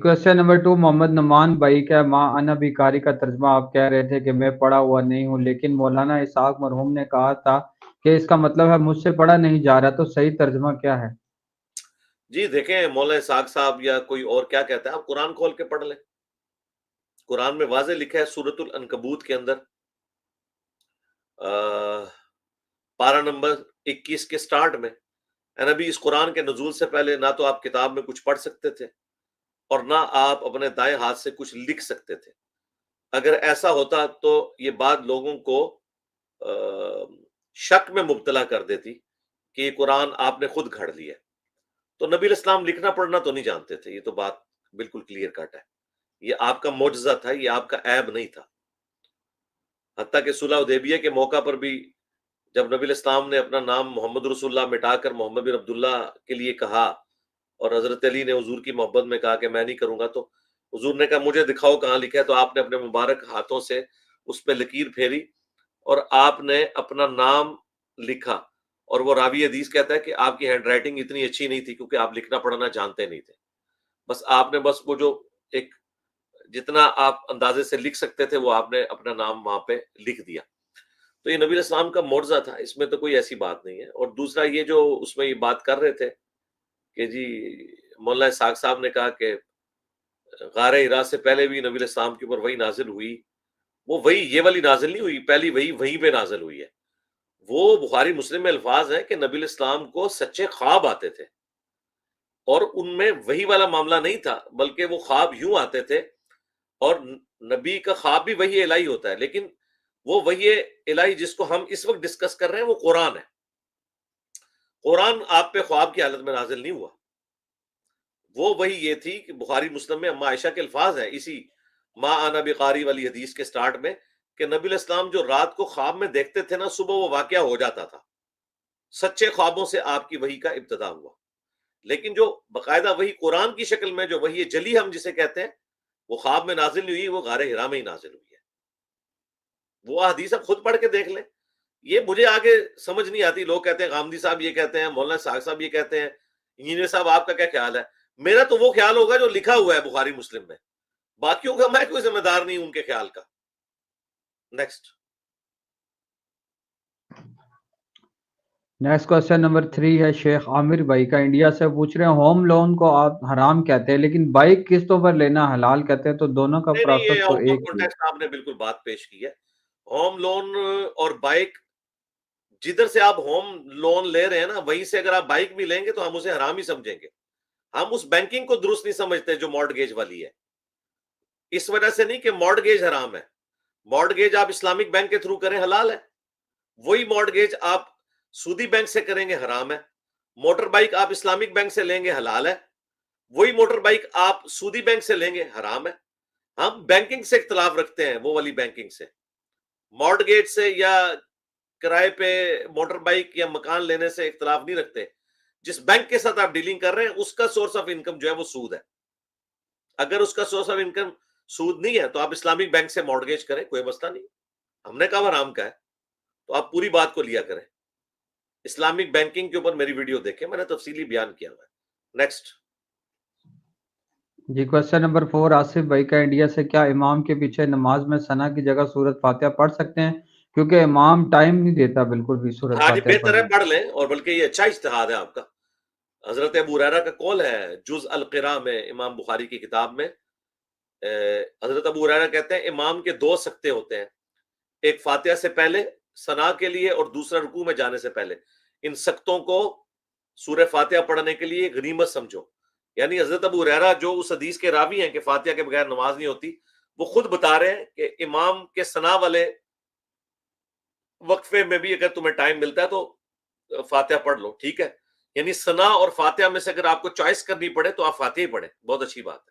Question number 2 Mohammad नमान भाई का माँ अना भिखारी का तर्जमा आप कह रहे थे कि मैं पढ़ा हुआ नहीं हूँ, लेकिन मौलाना इसहाक मरहूम ने कहा था कि इसका मतलब है मुझसे पढ़ा नहीं जा रहा, तो सही तर्जमा क्या है? जी देखें, मौलाना इसहाक साहब या कोई और क्या कहता है, आप कुरान खोल के पढ़ लें। कुरान में वाज़ेह लिखा है सूरतुल अनकबूत के अंदर पारा नंबर 21 के स्टार्ट में, ए नबी इस कुरान के नुज़ूल से पहले ना तो आप किताब में कुछ पढ़ सकते थे और ना आप अपने दाएं हाथ से कुछ लिख सकते थे। अगर ऐसा होता तो ये बात लोगों को शक में मुब्तला कर देती कि ये कुरान आपने खुद घड़ लिया। तो नबी इस्लाम लिखना पढ़ना तो नहीं जानते थे, ये तो बात बिल्कुल क्लियर कट है। ये आपका मोजज़ा था, ये आपका ऐब नहीं था। हत्ता कि सुलह हुदैबिया के मौका पर भी जब नबी इस्लाम ने अपना नाम मोहम्मद रसूलुल्लाह मिटाकर मोहम्मद बिन अब्दुल्लाह के लिए कहा और हजरत अली ने हुजूर की मोहब्बत में कहा कि मैं नहीं करूंगा, तो हुजूर ने कहा मुझे दिखाओ कहाँ लिखा है। तो आपने अपने मुबारक हाथों से उस पर लकीर फेरी और आपने अपना नाम लिखा। और वो रावी हदीस कहता है कि आपकी हैंड राइटिंग इतनी अच्छी नहीं थी क्योंकि आप लिखना पढ़ना जानते नहीं थे। बस आपने बस वो जो एक जितना आप अंदाजे से लिख सकते थे वो आपने अपना नाम वहां पे लिख दिया। तो ये नबी इस्लाम का मोर्जा था, इसमें तो कोई ऐसी बात नहीं है। और दूसरा ये जो उसमें ये बात कर रहे थे कि जी मौलाना इसहाक साहब ने कहा कि गारे हिरा से पहले भी नबी इस्लाम के ऊपर वही नाजिल हुई, वो वही ये वाली नाजिल नहीं हुई, पहली वही वहीं पे नाजिल हुई है। वो बुखारी मुस्लिम में अल्फाज है कि नबी इस्लाम को सच्चे ख्वाब आते थे और उनमें वही वाला मामला नहीं था, बल्कि वो ख्वाब यूं आते थे और नबी का ख्वाब भी वही इलाही होता है, लेकिन वो वही इलाही जिसको हम इस वक्त डिस्कस कर रहे हैं वो कुरान है। कुरान आप पे ख्वाब की हालत में नाजिल नहीं हुआ। वो वही ये थी कि बुखारी मुस्लिम में अम्मा आयशा के अल्फाज है इसी माँ आना बिकारी वाली हदीस के स्टार्ट में कि नबी इस्लाम जो रात को ख्वाब में देखते थे ना, सुबह वो वाकया हो जाता था। सच्चे ख्वाबों से आपकी वही का इब्तदा हुआ। लेकिन जो बाकायदा वही कुरान की शक्ल में जो वही जली हम जिसे कहते हैं, वो ख्वाब में नाजिल नहीं हुई, वो गारे हिरा में ही नाजिल हुई है। वो हदीस आप खुद पढ़ के देख लें। ये मुझे आगे समझ नहीं आती। लोग कहते हैं गामदी साहब ये कहते हैं, मौलाना साहब साहब ये कहते हैं, इंजीनियर साहब आपका क्या ख्याल है? मेरा तो वो ख्याल होगा जो लिखा हुआ है बुखारी मुस्लिम में, बाकियों का मैं कोई जिम्मेदार नहीं उनके ख्याल का। नेक्स्ट नेक्स्ट क्वेश्चन नंबर 3 है शेख आमिर भाई का, इंडिया से पूछ रहे हैं होम लोन को आप हराम कहते हैं लेकिन बाइक किस्तों पर लेना हलाल कहते हैं, तो दोनों का नहीं नहीं, ये प्रोसेस तो आउट ऑफ एक ही है। कॉन्टेक्स्ट आपने बिल्कुल बात पेश की है। होम लोन और बाइक, जिधर से आप होम लोन ले रहे हैं ना, वहीं से अगर आप बाइक भी लेंगे तो हम उसे हराम ही समझेंगे। हम उस बैंकिंग को दुरुस्त नहीं समझते जो मॉर्टगेज वाली है। इस वजह से नहीं कि मॉर्टगेज हराम है। मॉर्टगेज आप इस्लामिक बैंक के थ्रू करें हलाल है, वही मॉर्टगेज आप सूदी बैंक से करेंगे हराम है। मोटर बाइक आप इस्लामिक बैंक से लेंगे हलाल है, वही मोटर बाइक आप सूदी बैंक से लेंगे हराम है। हम बैंकिंग से इख्तलाफ रखते हैं, वो वाली बैंकिंग से, मॉर्टगेज से या किराए पे मोटर बाइक या मकान लेने से इख्तलाफ नहीं रखते। जिस बैंक के साथ आप डीलिंग कर रहे हैं उसका सोर्स ऑफ इनकम जो है वो सूद है। अगर उसका सोर्स ऑफ इनकम सूद नहीं है तो आप इस्लामिक बैंक से मॉर्टगेज करें, कोई मसला नहीं। हमने कहा हराम का है तो आप पूरी बात को लिया करें। इस्लामिक बैंकिंग के ऊपर मेरी वीडियो देखें, मैंने तफसीली बयान किया हुआ है। नेक्स्ट जी क्वेश्चन नंबर 4 आसिफ भाई का, इंडिया से, क्या इमाम के पीछे नमाज में सना की जगह सूरत फातिहा पढ़ सकते हैं? क्योंकि इमाम टाइम नहीं देता बिल्कुल भी सूरत हाँ जी, फातिहा बेहतर है पढ़ने पढ़ लें, और बल्कि ये अच्छा इज्तिहाद है आपका। हजरत अबू हुरैरा का कौल है जुज अल क़िरा में, इमाम बुखारी की किताब में। हजरत अबू हुरैरा कहते हैं इमाम के दो सख्ते होते हैं, एक फातिहा से पहले सना के लिए और दूसरा रुकू में जाने से पहले। इन सख्तों को सूरह फातिहा पढ़ने के लिए गनीमत समझो। यानी हजरत अबू हुरैरा जो उस हदीस के रावी हैं कि फातिहा के बगैर नमाज नहीं होती, वो खुद बता रहे हैं कि इमाम के सना वाले वक्फे में भी अगर तुम्हें टाइम मिलता है तो फातिहा पढ़ लो, ठीक है। यानी सना और फातिहा में से अगर आपको चॉइस करनी पड़े तो आप फातिहा ही पढ़े, बहुत अच्छी बात है।